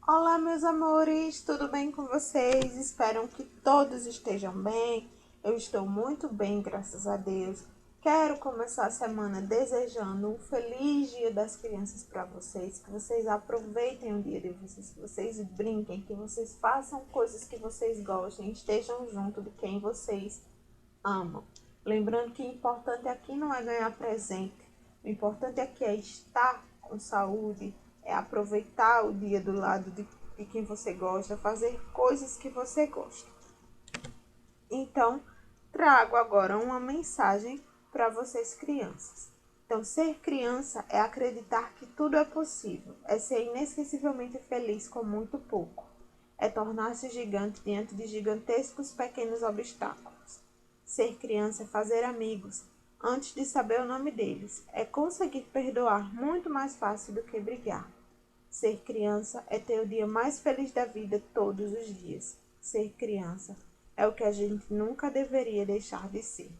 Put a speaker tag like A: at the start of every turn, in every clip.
A: Olá, meus amores, tudo bem com vocês? Espero que todos estejam bem. Eu estou muito bem, graças a Deus. Quero começar a semana desejando um feliz Dia das Crianças para vocês, que vocês aproveitem o dia de vocês, que vocês brinquem, que vocês façam coisas que vocês gostem, estejam junto de quem vocês amam. Lembrando que o importante aqui não é ganhar presente, o importante aqui é estar com saúde, é aproveitar o dia do lado de quem você gosta, fazer coisas que você gosta. Então, trago agora uma mensagem para vocês crianças. Então, ser criança é acreditar que tudo é possível, é ser inesquecivelmente feliz com muito pouco, é tornar-se gigante diante de gigantescos pequenos obstáculos. Ser criança é fazer amigos antes de saber o nome deles, é conseguir perdoar muito mais fácil do que brigar. Ser criança é ter o dia mais feliz da vida todos os dias. Ser criança é o que a gente nunca deveria deixar de ser.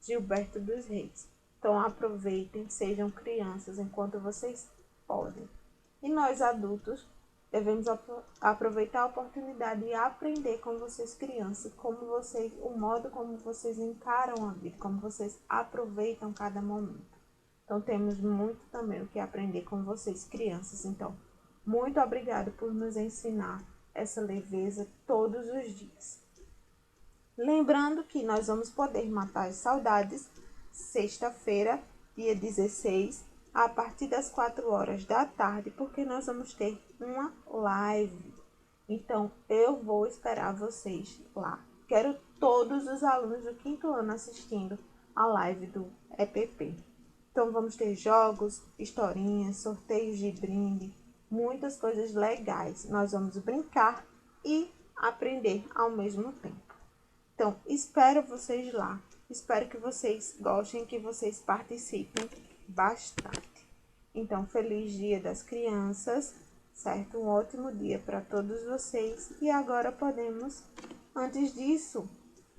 A: Gilberto dos Reis. Então aproveitem, sejam crianças enquanto vocês podem. E nós adultos devemos aproveitar a oportunidade e aprender com vocês crianças, o modo como vocês encaram a vida, como vocês aproveitam cada momento. Então temos muito também o que aprender com vocês crianças. Então, muito obrigado por nos ensinar essa leveza todos os dias. Lembrando que nós vamos poder matar as saudades sexta-feira, dia 16, a partir das 4 horas da tarde, porque nós vamos ter uma live. Então, eu vou esperar vocês lá. Quero todos os alunos do quinto ano assistindo a live do EPP. Então, vamos ter jogos, historinhas, sorteios de brinde, muitas coisas legais. Nós vamos brincar e aprender ao mesmo tempo. Então, espero vocês lá. Espero que vocês gostem, que vocês participem bastante. Então, feliz Dia das Crianças, certo? Um ótimo dia para todos vocês. E agora podemos, antes disso,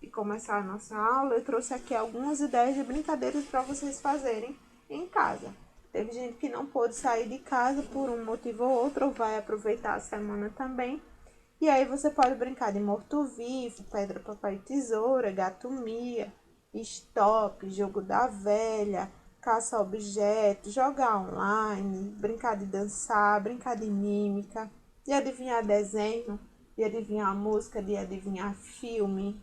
A: de começar a nossa aula, eu trouxe aqui algumas ideias de brincadeiras para vocês fazerem em casa. Teve gente que não pôde sair de casa por um motivo ou outro, ou vai aproveitar a semana também. E aí você pode brincar de morto-vivo, pedra, papel e tesoura, gato-mia, stop, jogo da velha, caça-objeto, jogar online, brincar de dançar, brincar de mímica, de adivinhar desenho, de adivinhar música, de adivinhar filme,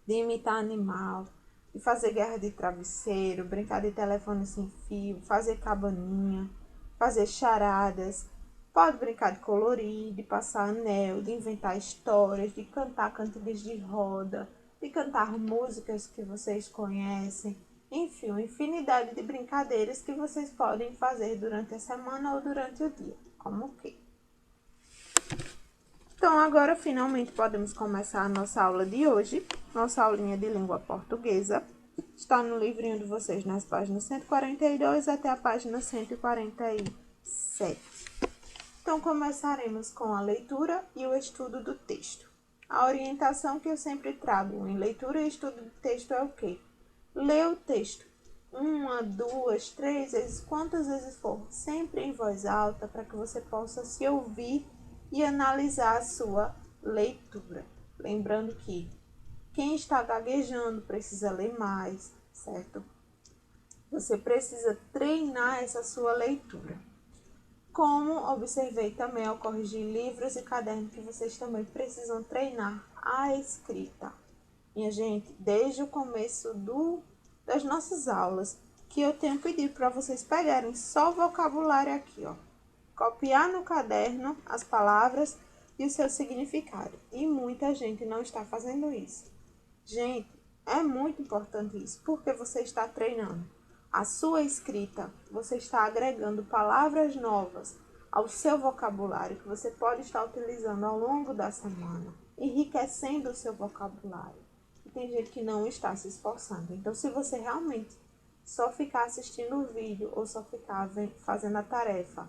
A: de imitar animal, de fazer guerra de travesseiro, brincar de telefone sem fio, fazer cabaninha, fazer charadas. Pode brincar de colorir, de passar anel, de inventar histórias, de cantar cantigas de roda, de cantar músicas que vocês conhecem. Enfim, uma infinidade de brincadeiras que vocês podem fazer durante a semana ou durante o dia. Como o quê? Então, agora finalmente podemos começar a nossa aula de hoje, nossa aulinha de língua portuguesa. Está no livrinho de vocês nas páginas 142 até a página 147. Então, começaremos com a leitura e o estudo do texto. A orientação que eu sempre trago em leitura e estudo do texto é o quê? Lê o texto uma, duas, três vezes, quantas vezes for, sempre em voz alta, para que você possa se ouvir e analisar a sua leitura. Lembrando que quem está gaguejando precisa ler mais, certo? Você precisa treinar essa sua leitura. Como observei também ao corrigir livros e cadernos, que vocês também precisam treinar a escrita. Minha gente, desde o começo das nossas aulas, que eu tenho pedido para vocês pegarem só o vocabulário aqui, ó. Copiar no caderno as palavras e o seu significado. E muita gente não está fazendo isso. Gente, é muito importante isso, porque você está treinando a sua escrita, você está agregando palavras novas ao seu vocabulário que você pode estar utilizando ao longo da semana, enriquecendo o seu vocabulário. E tem gente que não está se esforçando. Então, se você realmente só ficar assistindo o vídeo ou só ficar fazendo a tarefa,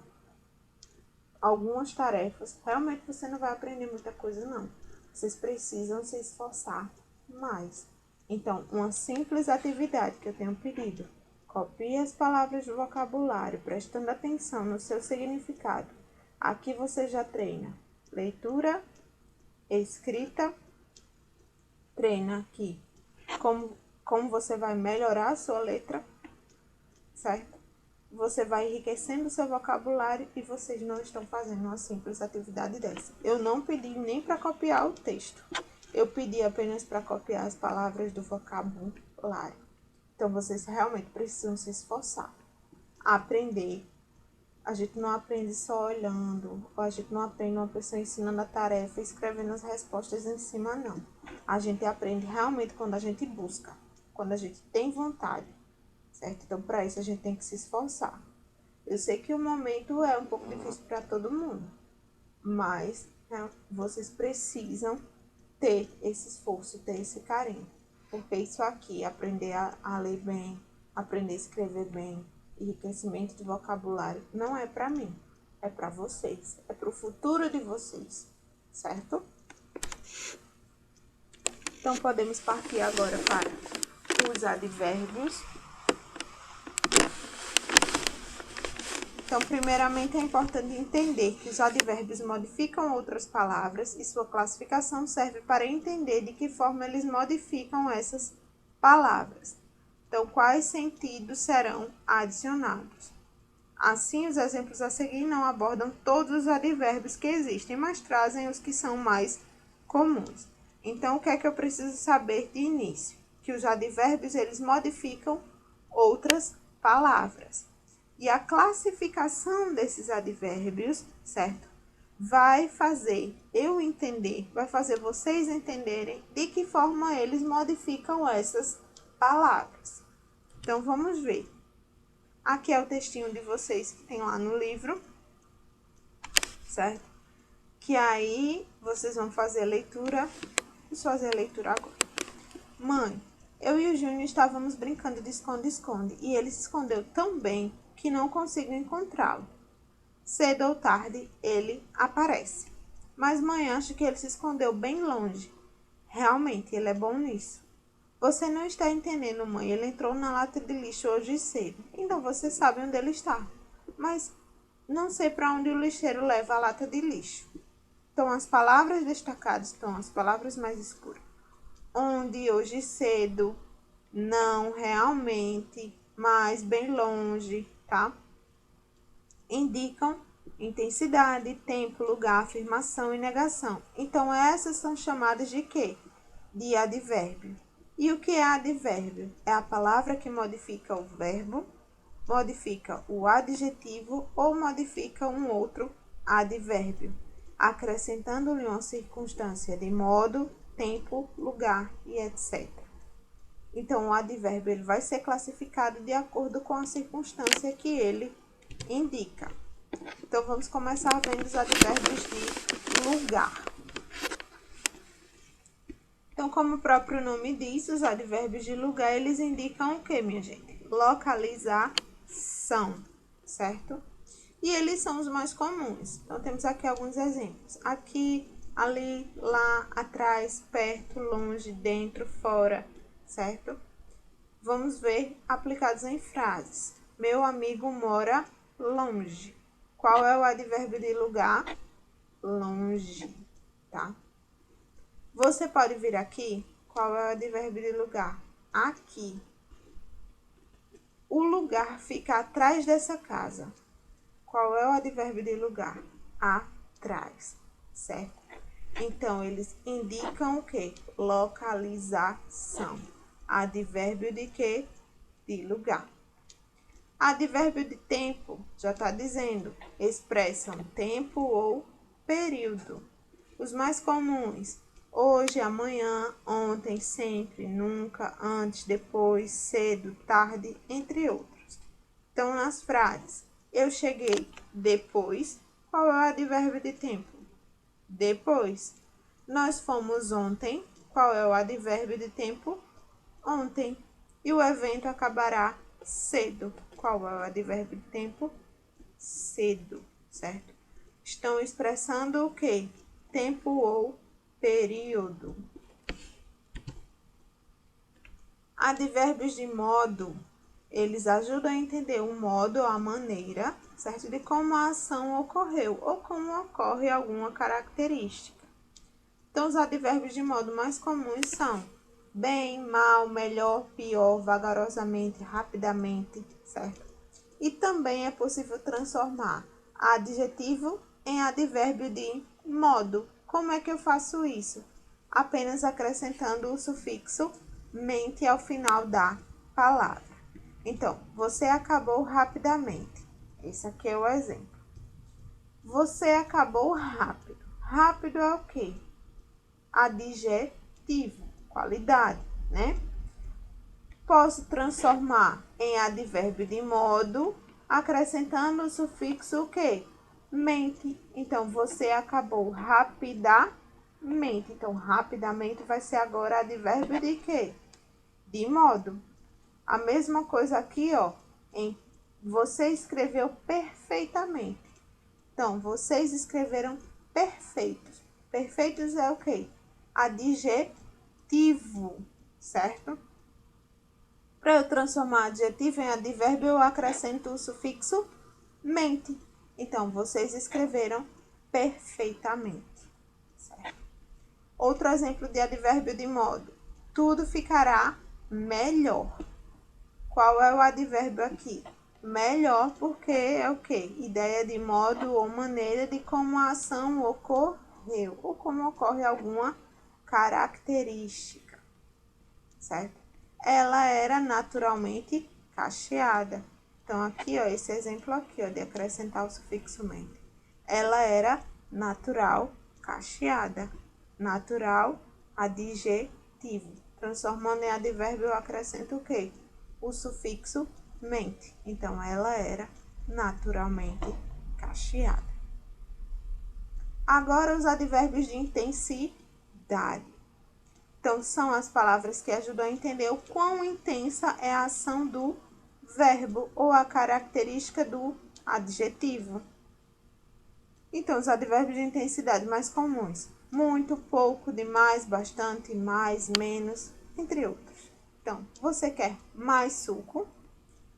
A: algumas tarefas, realmente você não vai aprender muita coisa, não. Vocês precisam se esforçar mais. Então, uma simples atividade que eu tenho pedido: copie as palavras do vocabulário, prestando atenção no seu significado. Aqui você já treina leitura, escrita, treina aqui como você vai melhorar a sua letra, certo? Você vai enriquecendo o seu vocabulário e vocês não estão fazendo uma simples atividade dessa. Eu não pedi nem para copiar o texto. Eu pedi apenas para copiar as palavras do vocabulário. Então, vocês realmente precisam se esforçar. Aprender. A gente não aprende só olhando. Ou a gente não aprende uma pessoa ensinando a tarefa e escrevendo as respostas em cima, não. A gente aprende realmente quando a gente busca. Quando a gente tem vontade. Certo? Então, para isso, a gente tem que se esforçar. Eu sei que o momento é um pouco difícil para todo mundo, mas vocês precisam ter esse esforço, ter esse carinho. Porque isso aqui, aprender a ler bem, aprender a escrever bem, enriquecimento de vocabulário, não é para mim, é para vocês, é para o futuro de vocês, certo? Então, podemos partir agora para os advérbios. Então, primeiramente, é importante entender que os advérbios modificam outras palavras e sua classificação serve para entender de que forma eles modificam essas palavras. Então, quais sentidos serão adicionados? Assim, os exemplos a seguir não abordam todos os advérbios que existem, mas trazem os que são mais comuns. Então, o que é que eu preciso saber de início? Que os advérbios, eles modificam outras palavras. E a classificação desses advérbios, certo? Vai fazer eu entender, vai fazer vocês entenderem de que forma eles modificam essas palavras. Então, vamos ver. Aqui é o textinho de vocês que tem lá no livro, certo? Que aí vocês vão fazer a leitura. Vamos fazer a leitura agora. Mãe, eu e o Júnior estávamos brincando de esconde-esconde e ele se escondeu tão bem que não consigo encontrá-lo. Cedo ou tarde, ele aparece. Mas mãe acha que ele se escondeu bem longe. Realmente, ele é bom nisso. Você não está entendendo, mãe. Ele entrou na lata de lixo hoje cedo. Então você sabe onde ele está. Mas não sei para onde o lixeiro leva a lata de lixo. Então, as palavras destacadas estão as palavras mais escuras. Onde, hoje cedo, não, realmente, mas, bem longe, tá? Indicam intensidade, tempo, lugar, afirmação e negação. Então, essas são chamadas de quê? De advérbio. E o que é advérbio? É a palavra que modifica o verbo, modifica o adjetivo ou modifica um outro advérbio, acrescentando-lhe uma circunstância de modo, tempo, lugar e etc. Então, o advérbio ele vai ser classificado de acordo com a circunstância que ele indica. Então, vamos começar vendo os advérbios de lugar. Então, como o próprio nome diz, os advérbios de lugar, eles indicam o que, minha gente? Localização, certo? E eles são os mais comuns. Então, temos aqui alguns exemplos. Aqui, ali, lá, atrás, perto, longe, dentro, fora, certo? Vamos ver aplicados em frases. Meu amigo mora longe. Qual é o advérbio de lugar? Longe, tá? Você pode vir aqui? Qual é o advérbio de lugar? Aqui. O lugar fica atrás dessa casa. Qual é o advérbio de lugar? Atrás, certo? Então, eles indicam o quê? Localização. Advérbio de quê? De lugar. Advérbio de tempo, já está dizendo, expressam tempo ou período. Os mais comuns, hoje, amanhã, ontem, sempre, nunca, antes, depois, cedo, tarde, entre outros. Então, nas frases, eu cheguei depois, qual é o advérbio de tempo? Depois. Nós fomos ontem, qual é o advérbio de tempo? Ontem. E o evento acabará cedo. Qual é o advérbio de tempo? Cedo, certo? Estão expressando o quê? Tempo ou período. Advérbios de modo, Eles ajudam a entender o modo ou a maneira, certo? De como a ação ocorreu ou como ocorre alguma característica. Então, os advérbios de modo mais comuns são bem, mal, melhor, pior, vagarosamente, rapidamente, certo? E também é possível transformar adjetivo em advérbio de modo. Como é que eu faço isso? Apenas acrescentando o sufixo mente ao final da palavra. Então, você acabou rapidamente. Esse aqui é o exemplo. Você acabou rápido. Rápido é o quê? Adjetivo, qualidade, né? Posso transformar em advérbio de modo, acrescentando o sufixo o quê? Mente. Então, você acabou rapidamente. Então, rapidamente vai ser agora advérbio de quê? De modo. A mesma coisa aqui, ó, em você escreveu perfeitamente. Então, vocês escreveram perfeitos. Perfeitos é o quê? Adjetivo, certo? Para eu transformar adjetivo em advérbio, eu acrescento o sufixo mente. Então, vocês escreveram perfeitamente, certo? Outro exemplo de advérbio de modo. Tudo ficará melhor. Qual é o advérbio aqui? Melhor porque é o quê? Ideia de modo ou maneira de como a ação ocorreu ou como ocorre alguma característica, certo? Ela era naturalmente cacheada. Então, aqui, ó, esse exemplo aqui, ó, de acrescentar o sufixo mente. Ela era natural cacheada. Natural, adjetivo. Transformando em advérbio, eu acrescento o quê? O sufixo mente. Então, ela era naturalmente cacheada. Agora, os advérbios de intensidade. Então, são as palavras que ajudam a entender o quão intensa é a ação do verbo ou a característica do adjetivo. Então, os advérbios de intensidade mais comuns. Muito, pouco, demais, bastante, mais, menos, entre outros. Então, você quer mais suco?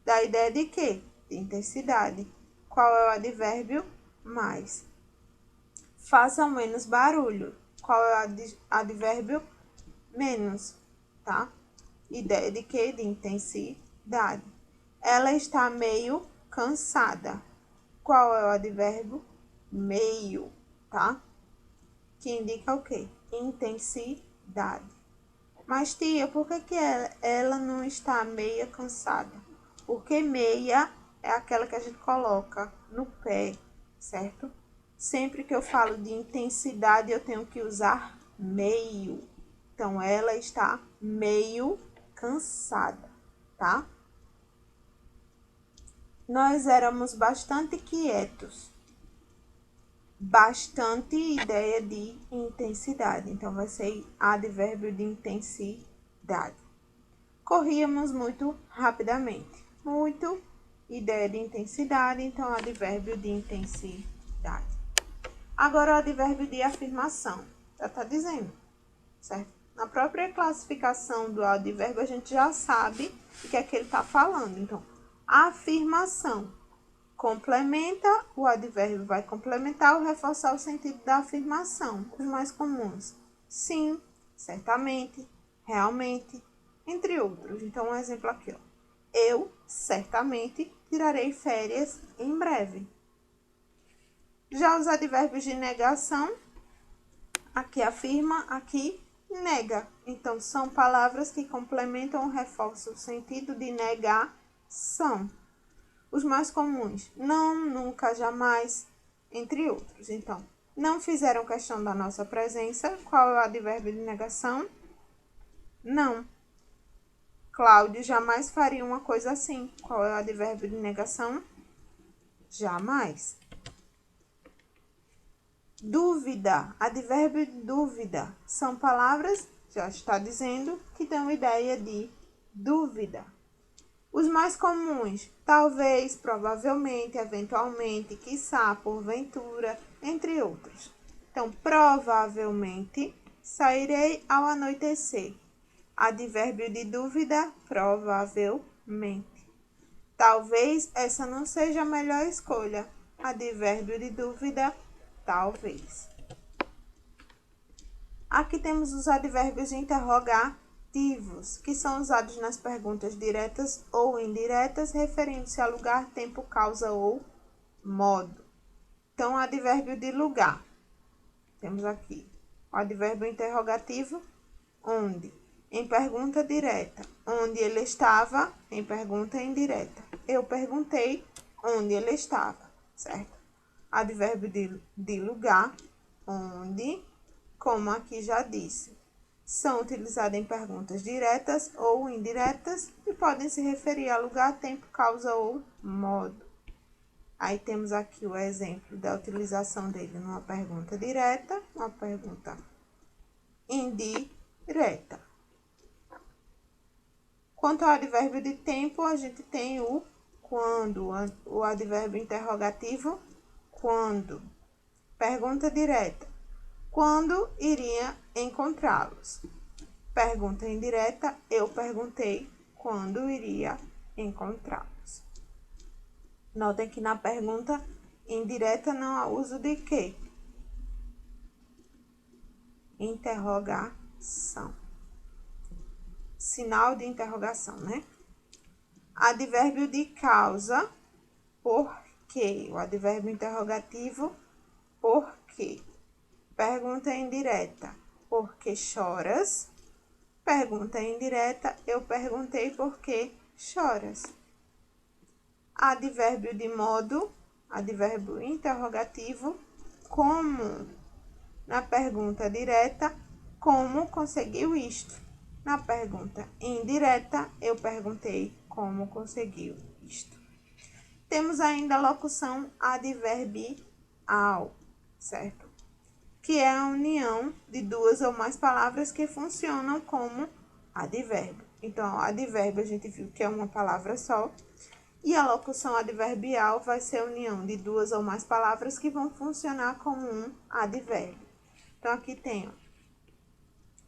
A: Dá ideia de quê? De intensidade. Qual é o advérbio? Mais. Faça menos barulho. Qual é o advérbio? Menos, tá? Ideia de quê? De intensidade. Ela está meio cansada. Qual é o advérbio? Meio, tá? Que indica o quê? Intensidade. Mas, tia, por que ela não está meia cansada? Porque meia é aquela que a gente coloca no pé, certo? Sempre que eu falo de intensidade, eu tenho que usar meio. Então, ela está meio cansada, tá? Nós éramos bastante quietos. Bastante ideia de intensidade. Então, vai ser advérbio de intensidade. Corríamos muito rapidamente. Muito, ideia de intensidade. Então, advérbio de intensidade. Agora, o advérbio de afirmação. Já está dizendo, certo? Na própria classificação do advérbio, a gente já sabe o que é que ele está falando. Então, afirmação complementa, o advérbio vai complementar ou reforçar o sentido da afirmação. Os mais comuns: sim, certamente, realmente, entre outros. Então, um exemplo aqui, ó. Eu certamente tirarei férias em breve. Já os advérbios de negação, aqui afirma, aqui nega. Então, são palavras que complementam ou reforçam o sentido de negação. Os mais comuns: não, nunca, jamais, entre outros. Então, não fizeram questão da nossa presença. Qual é o advérbio de negação? Não. Cláudio jamais faria uma coisa assim. Qual é o advérbio de negação? Jamais. Dúvida, advérbio de dúvida. São palavras, já está dizendo, que dão ideia de dúvida. Os mais comuns: talvez, provavelmente, eventualmente, quiçá, porventura, entre outros. Então, provavelmente, sairei ao anoitecer. Advérbio de dúvida, provavelmente. Talvez essa não seja a melhor escolha. Advérbio de dúvida, talvez. Aqui temos os advérbios interrogativos, que são usados nas perguntas diretas ou indiretas, referindo-se a lugar, tempo, causa ou modo. Então, advérbio de lugar. Temos aqui o advérbio interrogativo, onde. Em pergunta direta, onde ele estava. Em pergunta indireta, eu perguntei onde ele estava, certo? Advérbio de lugar, onde, como aqui já disse, são utilizados em perguntas diretas ou indiretas e podem se referir a lugar, tempo, causa ou modo. Aí temos aqui o exemplo da utilização dele numa pergunta direta, uma pergunta indireta. Quanto ao advérbio de tempo, a gente tem o quando, o advérbio interrogativo, quando. Pergunta direta, quando iria encontrá-los? Pergunta indireta, eu perguntei quando iria encontrá-los. Notem que na pergunta indireta não há uso de quê? Interrogação. Sinal de interrogação, né? Advérbio de causa, por quê? O advérbio interrogativo, por quê? Pergunta indireta, por que choras? Pergunta indireta, eu perguntei por que choras. Advérbio de modo, advérbio interrogativo, como. Na pergunta direta, como conseguiu isto? Na pergunta indireta, eu perguntei como conseguiu isto. Temos ainda a locução adverbial, certo? Que é a união de duas ou mais palavras que funcionam como advérbio. Então, advérbio a gente viu que é uma palavra só. E a locução adverbial vai ser a união de duas ou mais palavras que vão funcionar como um advérbio. Então, aqui tem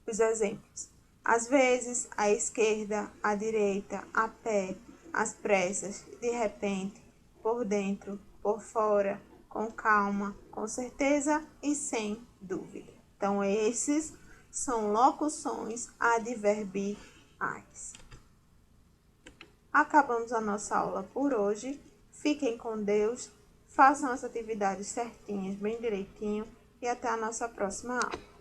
A: os exemplos. Às vezes, à esquerda, à direita, a pé, às pressas, de repente, por dentro, por fora, com calma, com certeza e sem dúvida. Então, esses são locuções adverbiais. Acabamos a nossa aula por hoje. Fiquem com Deus, façam as atividades certinhas, bem direitinho, e até a nossa próxima aula.